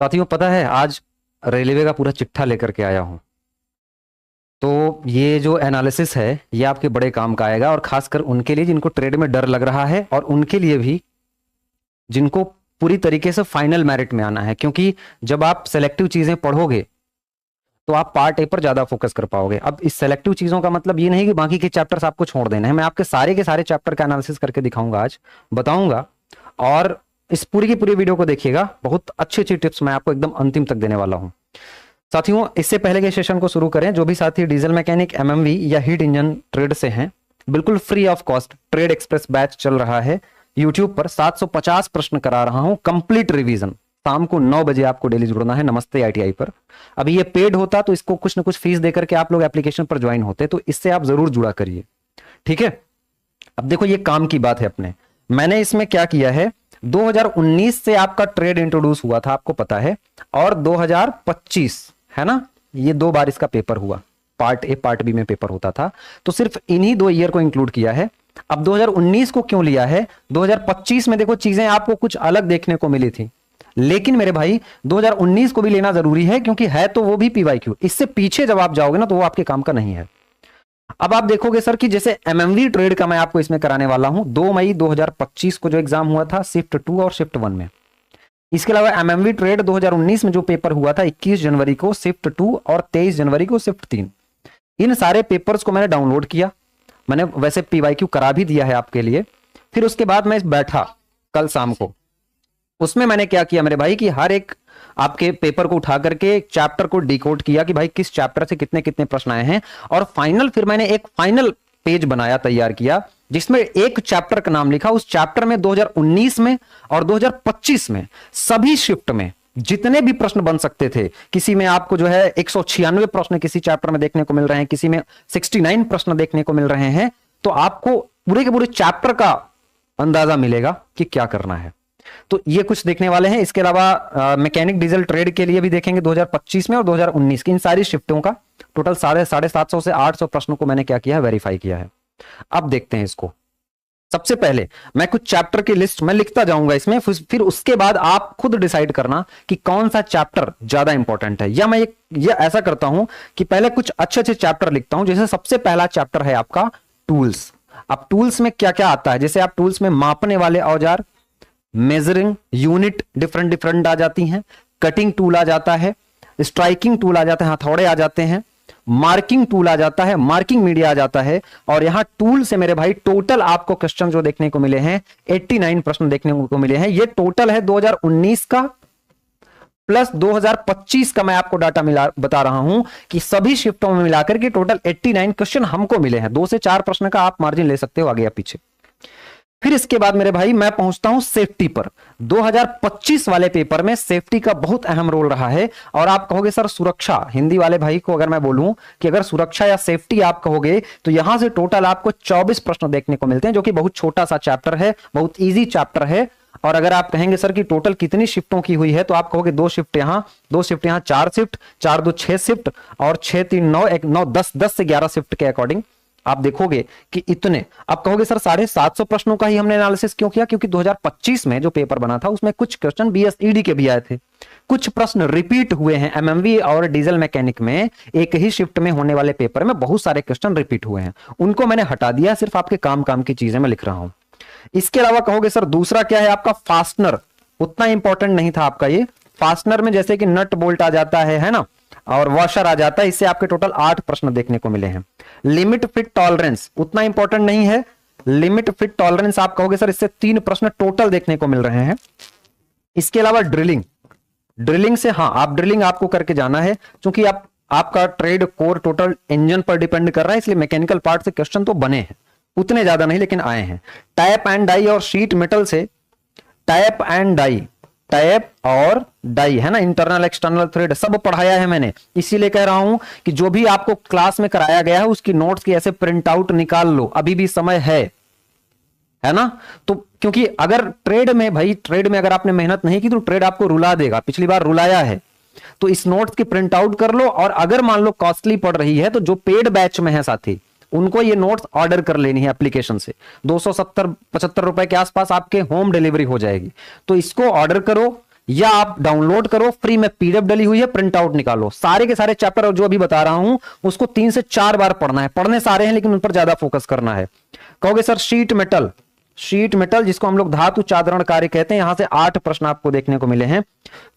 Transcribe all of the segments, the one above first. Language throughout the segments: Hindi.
साथियों पता है आज रेलवे का पूरा चिट्ठा लेकर के आया हूं। तो ये जो एनालिसिस है ये आपके बड़े काम का आएगा, और खासकर उनके लिए जिनको ट्रेड में डर लग रहा है, और उनके लिए भी जिनको पूरी तरीके से फाइनल मेरिट में आना है। क्योंकि जब आप सेलेक्टिव चीजें पढ़ोगे तो आप पार्ट ए पर ज्यादा फोकस कर पाओगे। अब इस सेलेक्टिव चीजों का मतलब ये नहीं कि बाकी के चैप्टर्स आपको छोड़ देने हैं। मैं आपके सारे के सारे चैप्टर का एनालिसिस करके दिखाऊंगा, आज बताऊंगा। और इस पूरी की पूरी वीडियो को देखिएगा, बहुत अच्छी अच्छी टिप्स मैं आपको एकदम अंतिम तक देने वाला हूं। साथियों इससे पहले के सेशन को शुरू करें, जो भी साथी डीजल मैकेनिक, एमएमवी या हीट इंजन ट्रेड से हैं, बिल्कुल free of cost trade express batch चल रहा है यूट्यूब पर। 750 प्रश्न करा रहा हूं, कंप्लीट रिवीजन। शाम को 9 बजे आपको डेली जुड़ना है नमस्ते आईटीआई पर। अभी ये पेड होता तो इसको कुछ ना कुछ फीस देकर के आप लोग एप्लीकेशन पर ज्वाइन होते, तो इससे आप जरूर जुड़ा करिए, ठीक है। अब देखो ये काम की बात है अपने। मैंने इसमें क्या किया है, 2019 से आपका ट्रेड इंट्रोड्यूस हुआ था, आपको पता है, और 2025 है ना, ये 2 बार इसका पेपर हुआ। पार्ट ए पार्ट बी में पेपर होता था, तो सिर्फ इन्हीं 2 ईयर को इंक्लूड किया है। अब 2019 को क्यों लिया है, 2025 में देखो चीजें आपको कुछ अलग देखने को मिली थी, लेकिन मेरे भाई 2019 को भी लेना जरूरी है, क्योंकि है तो वो भी पीवाईक्यू। इससे पीछे जब आप जाओगे ना तो वो आपके काम का नहीं है। अब आप देखोगे सर कि जैसे एमएमवी ट्रेड का मैं आपको इसमें कराने वाला हूं, 2 मई 2025 को जो एग्जाम हुआ था शिफ्ट 2 और शिफ्ट 1 में। इसके अलावा एमएमवी ट्रेड 2019 में जो पेपर हुआ था 21 जनवरी को शिफ्ट 2 और 23 जनवरी को शिफ्ट 3। इन सारे पेपर्स को मैंने डाउनलोड किया, मैंने वैसे पीवाईक्यू करा भी दिया है आपके लिए। फिर उसके बाद मैं बैठा कल शाम को, उसमें मैंने क्या किया मेरे भाई कि हर एक आपके पेपर को उठा करके एक चैप्टर को डिकोड किया कि भाई किस चैप्टर से कितने कितने प्रश्न आए हैं, और फाइनल फिर मैंने एक फाइनल पेज बनाया, तैयार किया, जिसमें एक चैप्टर का नाम लिखा। उस चैप्टर में 2019 में और 2025 में सभी शिफ्ट में जितने भी प्रश्न बन सकते थे, किसी में आपको जो है 196 प्रश्न किसी चैप्टर में देखने को मिल रहे हैं, किसी में 69 प्रश्न देखने को मिल रहे हैं, तो आपको पूरे के पूरे चैप्टर का अंदाजा मिलेगा कि क्या करना है। तो ये कुछ देखने वाले हैं। इसके अलावा मैकेनिक डीजल ट्रेड के लिए भी देखेंगे 2025 में और 2019 की इन सारी शिफ्टों का टोटल 750 से 800 प्रश्नों को मैंने क्या किया है, वेरीफाई किया है। अब देखते हैं इसको। सबसे पहले मैं कुछ चैप्टर की लिस्ट मैं लिखता जाऊंगा इसमें, फिर उसके बाद आप खुद डिसाइड करना कि कौन सा चैप्टर ज्यादा इंपॉर्टेंट है। या मैं ये ऐसा करता हूं कि पहले कुछ अच्छे अच्छे चैप्टर लिखता हूं। जैसे सबसे पहला चैप्टर है आपका टूल्स। अब टूल्स में क्या क्या आता है, जैसे आप टूल्स में मापने वाले औजार, मेजरिंग यूनिट डिफरेंट डिफरेंट आ जाती हैं, कटिंग टूल आ जाता है, स्ट्राइकिंग टूल आ जाता है, हथौड़े आ जाते हैं, मार्किंग टूल आ जाता है, मार्किंग मीडिया आ जाता है। और यहां टूल से मेरे भाई टोटल आपको क्वेश्चन जो देखने को मिले हैं 89 प्रश्न देखने को मिले हैं। ये टोटल है 2019 का प्लस 2025 का। मैं आपको डाटा बता रहा हूं कि सभी शिफ्टों में मिलाकर के टोटल 89 क्वेश्चन हमको मिले हैं। 2 से 4 प्रश्न का आप मार्जिन ले सकते हो आगे या पीछे। फिर इसके बाद मेरे भाई मैं पहुंचता हूं सेफ्टी पर। 2025 वाले पेपर में सेफ्टी का बहुत अहम रोल रहा है। और आप कहोगे सर सुरक्षा, हिंदी वाले भाई को अगर मैं बोलूं कि अगर सुरक्षा या सेफ्टी आप कहोगे, तो यहां से टोटल आपको 24 प्रश्न देखने को मिलते हैं, जो कि बहुत छोटा सा चैप्टर है, बहुत इजी चैप्टर है। और अगर आप कहेंगे सर कि टोटल कितनी शिफ्टों की हुई है, तो आप कहोगे 2 शिफ्ट यहां, 2 शिफ्ट यहां, 4 शिफ्ट, 4 2 6 शिफ्ट, और 6 3 9 1 9 10 10 से 11 शिफ्ट के अकॉर्डिंग आप देखोगे कि इतने। आप कहोगे सर 750 प्रश्नों का ही हमने एनालिसिस क्यों किया, क्योंकि 2025 में जो पेपर बना था उसमें कुछ क्वेश्चन बीएसईडी के भी आए थे, कुछ प्रश्न रिपीट हुए हैं। एमएमवी और डीजल मैकेनिक में एक ही शिफ्ट में होने वाले पेपर में बहुत सारे क्वेश्चन रिपीट हुए हैं, उनको मैंने हटा दिया, सिर्फ आपके काम की चीजें मैं लिख रहा हूं। इसके अलावा कहोगे सर दूसरा क्या है आपका, फास्टनर। उतना इंपॉर्टेंट नहीं था आपका ये। फास्टनर में जैसे कि नट बोल्ट आ जाता है ना, और वॉशर आ जाता है। इससे आपके टोटल 8 प्रश्न देखने को मिले हैं। लिमिट फिट टॉलरेंस उतना इंपॉर्टेंट नहीं है। लिमिट फिट टॉलरेंस आप कहोगे सर इससे 3 प्रश्न टोटल देखने को मिल रहे हैं। इसके अलावा ड्रिलिंग, ड्रिलिंग से हाँ आप ड्रिलिंग आपको करके जाना है, क्योंकि आपका ट्रेड कोर टोटल इंजन पर डिपेंड कर रहा है, इसलिए मैकेनिकल पार्ट से क्वेश्चन तो बने हैं, उतने ज्यादा नहीं लेकिन आए हैं। टैप एंड डाई और शीट मेटल से, टैप एंड डाई, टैप और डाई है ना, इंटरनल एक्सटर्नल थ्रेड सब पढ़ाया है मैंने। इसीलिए कह रहा हूं कि जो भी आपको क्लास में कराया गया है उसकी नोट्स की ऐसे प्रिंट आउट निकाल लो, अभी भी समय है ना। तो क्योंकि अगर ट्रेड में भाई, ट्रेड में अगर आपने मेहनत नहीं की तो ट्रेड आपको रुला देगा, पिछली बार रुलाया है। तो इस नोट्स की प्रिंट आउट कर लो, और अगर मान लो कॉस्टली पड़ रही है तो जो पेड बैच में है साथी, उनको ये नोट्स ऑर्डर कर लेनी है एप्लीकेशन से। 270-75 रुपए के आसपास आपके होम डिलीवरी हो जाएगी। तो इसको ऑर्डर करो, या आप डाउनलोड करो, फ्री में पीडीएफ डली हुई है, प्रिंट आउट निकालो, सारे के सारे चैप्टर जो अभी बता रहा हूं उसको 3 से 4 बार पढ़ना है। पढ़ने सारे हैं लेकिन उन पर ज्यादा फोकस करना है। कहोगे sir sheet metal, sheet metal जिसको हम लोग धातु चादरण कार्य कहते हैं, यहां से 8 प्रश्न आपको देखने को मिले हैं।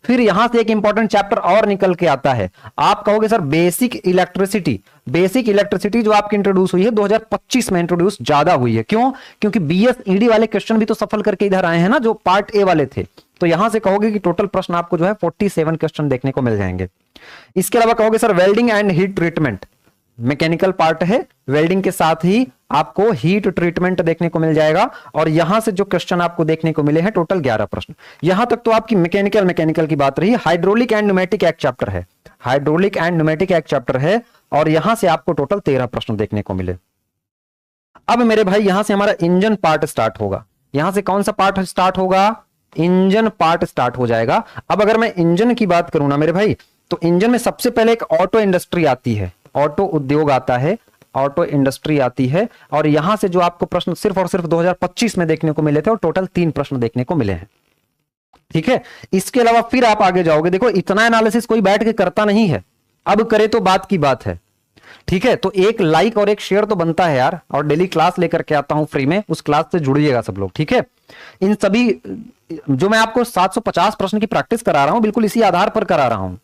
फिर यहां से एक इंपॉर्टेंट चैप्टर और निकल के आता है। आप कहोगे sir basic electricity, basic electricity जो आपकी इंट्रोड्यूस हुई है 2025 में इंट्रोड्यूस ज्यादा हुई है। क्यों? क्योंकि बीएसईडी वाले क्वेश्चन भी तो सफल करके इधर आए हैं ना, जो पार्ट ए वाले थे। तो यहां से कहोगे कि टोटल प्रश्न आपको जो है 47 क्वेश्चन देखने को मिल जाएंगे। इसके अलावा कहोगे sir welding and heat treatment, mechanical part है, वेल्डिंग के साथ ही आपको हीट ट्रीटमेंट देखने को मिल जाएगा। और यहां से जो क्वेश्चन आपको देखने को मिले हैं टोटल 11 प्रश्न। यहां तक तो आपकी मैकेनिकल की बात रही। हाइड्रोलिक एंड न्यूमेटिक एक चैप्टर है, हाइड्रोलिक एंड न्यूमेटिक एक चैप्टर है, और यहां से आपको टोटल 13 प्रश्न देखने को मिले। अब मेरे भाई यहां से हमारा इंजन पार्ट स्टार्ट होगा। यहां से कौन सा पार्ट स्टार्ट होगा? इंजन पार्ट स्टार्ट हो जाएगा। अब अगर मैं इंजन की बात करूं ना मेरे भाई, तो इंजन में सबसे पहले एक ऑटो इंडस्ट्री आती है, ऑटो उद्योग आता है, ऑटो इंडस्ट्री आती है। और यहां से जो आपको प्रश्न सिर्फ और सिर्फ 2025 में देखने को मिले थे, और टोटल 3 प्रश्न देखने को मिले हैं। ठीक है, इसके अलावा फिर आप आगे जाओगे, देखो इतना एनालिसिस कोई बैठ के करता नहीं है, अब करे तो बात की बात है। ठीक है, तो एक लाइक और एक शेयर तो बनता है यार, और डेली क्लास लेकर के आता हूं फ्री में, उस क्लास से जुड़िएगा सब लोग। ठीक है, इन सभी जो मैं आपको 750 प्रश्न की प्रैक्टिस करा रहा हूं, बिल्कुल इसी आधार पर करा रहा हूं।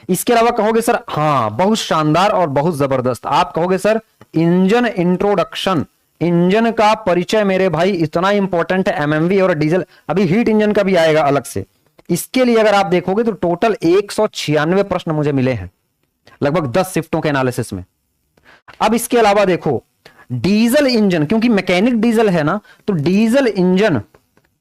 इसके अलावा कहोगे सर हां बहुत शानदार और बहुत जबरदस्त, आप कहोगे सर इंजन इंट्रोडक्शन, इंजन का परिचय मेरे भाई इतना इंपॉर्टेंट है। एमएमवी और डीजल, अभी हीट इंजन का भी आएगा अलग से। इसके लिए अगर आप देखोगे तो टोटल 196 प्रश्न मुझे मिले हैं, लगभग 10 शिफ्टों के एनालिसिस में। अब इसके अलावा देखो डीजल इंजन, क्योंकि मैकेनिक डीजल है ना, तो डीजल इंजन,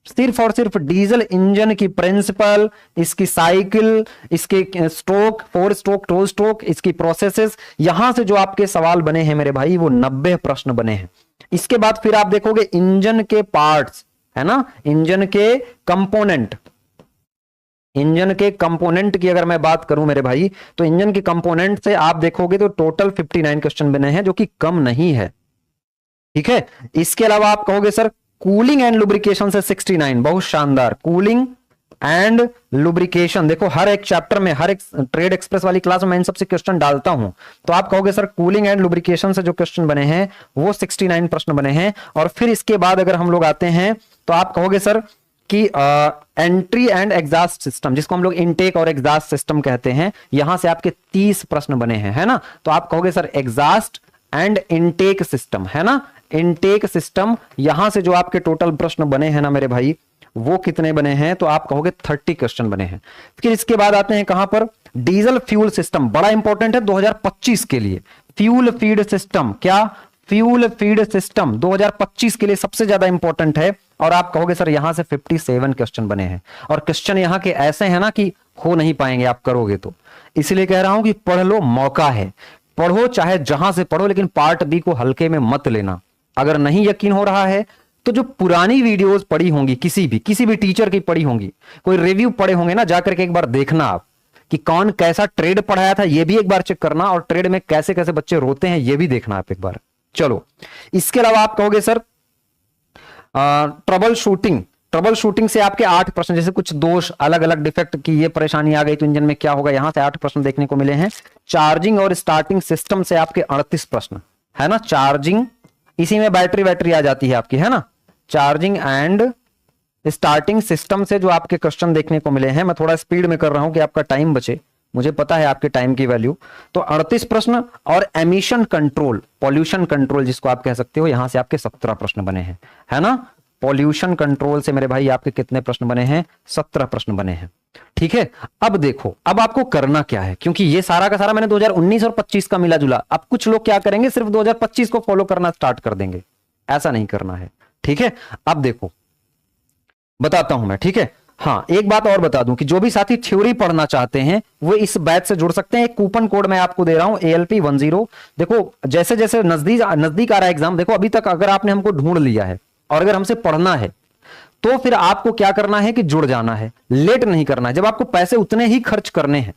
सिर्फ और सिर्फ डीजल इंजन की प्रिंसिपल, इसकी साइकिल, इसके स्ट्रोक, 4 स्ट्रोक, 2 स्ट्रोक, इसकी प्रोसेसेस, यहां से जो आपके सवाल बने हैं मेरे भाई वो 90 प्रश्न बने हैं। इसके बाद फिर आप देखोगे इंजन के पार्ट्स, है ना, इंजन के कंपोनेंट, इंजन के कंपोनेंट की अगर मैं बात करूं मेरे भाई, तो इंजन के कंपोनेंट से आप देखोगे तो टोटल 59 क्वेश्चन बने हैं, जो कि कम नहीं है। ठीक है, इसके अलावा आप कहोगे सर कूलिंग एंड लुब्रिकेशन से 69, बहुत शानदार। कूलिंग एंड लुब्रिकेशन, देखो हर एक चैप्टर में, हर एक ट्रेड एक्सप्रेस वाली क्लास में इन सबसे क्वेश्चन डालता हूं, तो आप कहोगे सर कूलिंग एंड लुब्रिकेशन से जो क्वेश्चन बने हैं वो 69 प्रश्न बने हैं। और फिर इसके बाद अगर हम लोग आते हैं तो आप कहोगे सर कि एंट्री एंड एग्जॉस्ट सिस्टम, जिसको हम लोग इनटेक और एग्जॉस्ट सिस्टम कहते हैं, यहां से आपके 30 प्रश्न बने हैं, है ना। तो आप कहोगे sir exhaust and intake system, है ना, इनटेक सिस्टम, यहां से जो आपके टोटल प्रश्न बने हैं ना मेरे भाई, वो कितने बने हैं? तो आप कहोगे 30 क्वेश्चन बने हैं। फिर इसके बाद आते हैं कहां पर? डीजल फ्यूल सिस्टम, बड़ा इंपॉर्टेंट है 2025 के लिए। फ्यूल फीड सिस्टम, क्या? फ्यूल फीड सिस्टम 2025 के लिए सबसे ज्यादा इंपॉर्टेंट है। और आप कहोगे सर यहां से 57 क्वेश्चन बने हैं, और क्वेश्चन यहां के ऐसे हैं ना कि हो नहीं पाएंगे आप करोगे तो। इसलिए कह रहा हूं कि पढ़ लो, मौका है, पढ़ो चाहे जहां से पढ़ो, लेकिन पार्ट बी को हल्के में मत लेना। अगर नहीं यकीन हो रहा है तो जो पुरानी वीडियोस पड़ी होंगी, किसी भी टीचर की पड़ी होंगी, कोई रिव्यू पढ़े होंगे ना, जाकर के एक बार देखना आप कि कौन कैसा ट्रेड पढ़ाया था, ये भी एक बार चेक करना, और ट्रेड में कैसे कैसे बच्चे रोते हैं ये भी देखना आप एक बार। चलो, इसके अलावा आप कहोगे sir trouble shooting, trouble shooting से आपके 8 प्रश्न, जैसे कुछ दोष, अलग अलग डिफेक्ट की ये परेशानी आ गई तो इंजन में क्या होगा, यहां से 8 प्रश्न देखने को मिले हैं। चार्जिंग और स्टार्टिंग सिस्टम से आपके 38 प्रश्न, है ना, चार्जिंग, इसी में बैटरी आ जाती है आपकी, है ना, चार्जिंग एंड स्टार्टिंग सिस्टम से जो आपके क्वेश्चन देखने को मिले हैं। मैं थोड़ा स्पीड में कर रहा हूं कि आपका टाइम बचे, मुझे पता है आपके टाइम की वैल्यू। तो 38 प्रश्न, और एमिशन कंट्रोल, पॉल्यूशन कंट्रोल जिसको आप कह सकते हो, यहां से आपके 17 प्रश्न बने हैं, है ना। पॉल्यूशन कंट्रोल से मेरे भाई आपके कितने प्रश्न बने हैं? 17 प्रश्न बने हैं। ठीक है, अब देखो, अब आपको करना क्या है, क्योंकि ये सारा का सारा मैंने 2019 और 25 का मिला जुला। अब कुछ लोग क्या करेंगे, सिर्फ 2025 को फॉलो करना स्टार्ट कर देंगे, ऐसा नहीं करना है। ठीक है, अब देखो बताता हूं मैं। ठीक है, हाँ एक बात और बता दूं कि जो भी साथी थ्योरी पढ़ना चाहते हैं वो इस बैच से जुड़ सकते हैं। एक कूपन कोड मैं आपको दे रहा हूं ALP10। देखो जैसे जैसे नजदीक आ रहा है एग्जाम, देखो अभी तक अगर आपने हमको ढूंढ लिया है और अगर हमसे पढ़ना है तो फिर आपको क्या करना है कि जुड़ जाना है, लेट नहीं करना है। जब आपको पैसे उतने ही खर्च करने हैं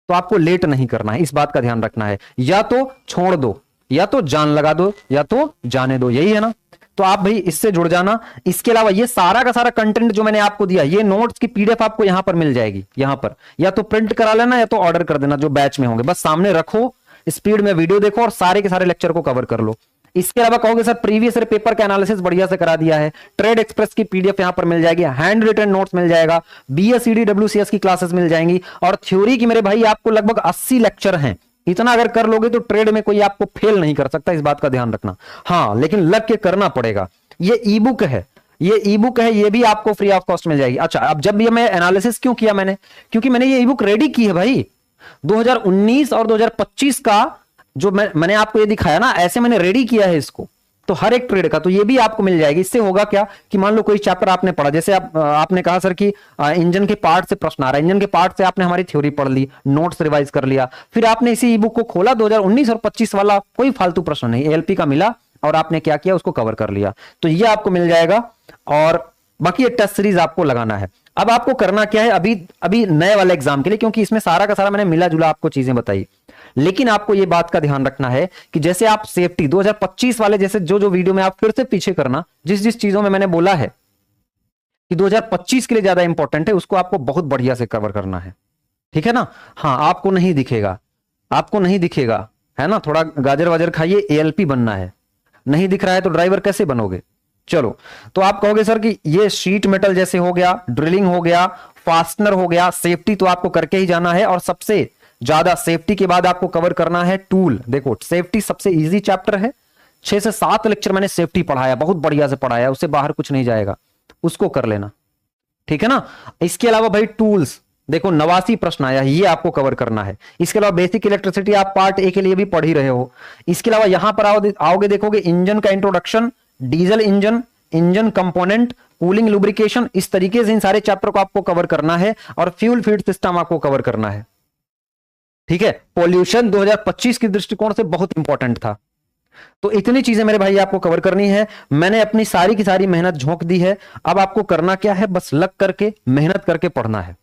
तो आपको लेट नहीं करना है, इस बात का ध्यान रखना है। या तो छोड़ दो, या तो जान लगा दो, या तो जाने दो, यही है ना। तो आप भाई इससे जुड़ जाना। इसके अलावा ये सारा का सारा कंटेंट जो मैंने आपको दिया, ये नोट्स की पीडीएफ आपको यहां पर मिल जाएगी, यहां पर या तो प्रिंट करा लेना या तो ऑर्डर कर देना, जो बैच में होंगे, बस सामने रखो, स्पीड में वीडियो देखो और सारे के सारे लेक्चर को कवर कर लो। इसके अलावा कहोगे सर प्रीवियस ईयर पेपर का एनालिसिस बढ़िया से करा दिया है, ट्रेड एक्सप्रेस की पीडीएफ यहां पर मिल जाएगी, हैंड रिटन नोट्स मिल जाएगा, बीएसईडी डब्ल्यूसीएस की क्लासेस मिल जाएंगी, और थ्योरी की मेरे भाई आपको लगभग 80 लेक्चर हैं। इतना अगर कर लोगे तो ट्रेड में कोई आपको फेल नहीं कर सकता, इस बात का ध्यान रखना। हाँ, लेकिन लग के करना पड़ेगा। ये ई बुक है, ये भी आपको फ्री ऑफ कॉस्ट मिल जाएगी। अच्छा, अब जब ये मैं एनालिसिस क्यों किया मैंने, क्योंकि मैंने ये ई बुक रेडी की है भाई 2019 और 2025 का, जो मैंने आपको ये दिखाया ना, ऐसे मैंने रेडी किया है इसको, तो हर एक ट्रेड का तो ये भी आपको मिल जाएगी। इससे होगा क्या कि मान लो कोई चैप्टर आपने पढ़ा, जैसे आपने कहा सर कि इंजन के पार्ट से प्रश्न आ रहा है, इंजन के पार्ट से आपने हमारी थ्योरी पढ़ ली, नोट्स रिवाइज कर लिया, फिर आपने इसी ई बुक को खोला, 2019 और 25 वाला कोई फालतू प्रश्न नहीं, एएलपी का मिला और आपने क्या किया, उसको कवर कर लिया, तो ये आपको मिल जाएगा। और बाकी ये टेस्ट सीरीज आपको लगाना है। अब आपको करना क्या है, अभी नए वाले एग्जाम के लिए, क्योंकि इसमें सारा का सारा मैंने मिला जुला आपको चीजें बताई, लेकिन आपको ये बात का ध्यान रखना है कि जैसे आप सेफ्टी 2025 वाले, जैसे जो वीडियो में आप फिर से पीछे करना, जिस चीजों में मैंने बोला है कि 2025 के लिए ज्यादा इंपॉर्टेंट है, उसको आपको बहुत बढ़िया से कवर करना है, ठीक है ना। हाँ, आपको नहीं दिखेगा, है ना, थोड़ा गाजर वाजर खाइए, एएलपी बनना है, नहीं दिख रहा है तो ड्राइवर कैसे बनोगे। चलो, तो आप कहोगे सर कि ये शीट मेटल जैसे हो गया, ड्रिलिंग हो गया, फास्टनर हो गया, सेफ्टी तो आपको करके ही जाना है, और सबसे ज्यादा सेफ्टी के बाद आपको कवर करना है टूल। देखो, सेफ्टी सबसे इजी चैप्टर है, 6 से 7 लेक्चर मैंने सेफ्टी पढ़ाया, बहुत बढ़िया से पढ़ाया, उससे बाहर कुछ नहीं जाएगा, उसको कर लेना, ठीक है ना। इसके अलावा भाई टूल्स, देखो 89 प्रश्न आया, ये आपको कवर करना है। इसके अलावा बेसिक इलेक्ट्रिसिटी आप पार्ट ए के लिए भी पढ़ ही रहे हो। इसके अलावा यहां पर आओगे, देखोगे इंजन का introduction, diesel engine component, cooling, lubrication, इस तरीके से इन सारे चैप्टर को आपको कवर करना है, और फ्यूल फीड सिस्टम आपको कवर करना है, ठीक है। पॉल्यूशन 2025 के दृष्टिकोण से बहुत इंपॉर्टेंट था। तो इतनी चीजें मेरे भाई आपको कवर करनी है। मैंने अपनी सारी की सारी मेहनत झोंक दी है, अब आपको करना क्या है, बस लग करके मेहनत करके पढ़ना है।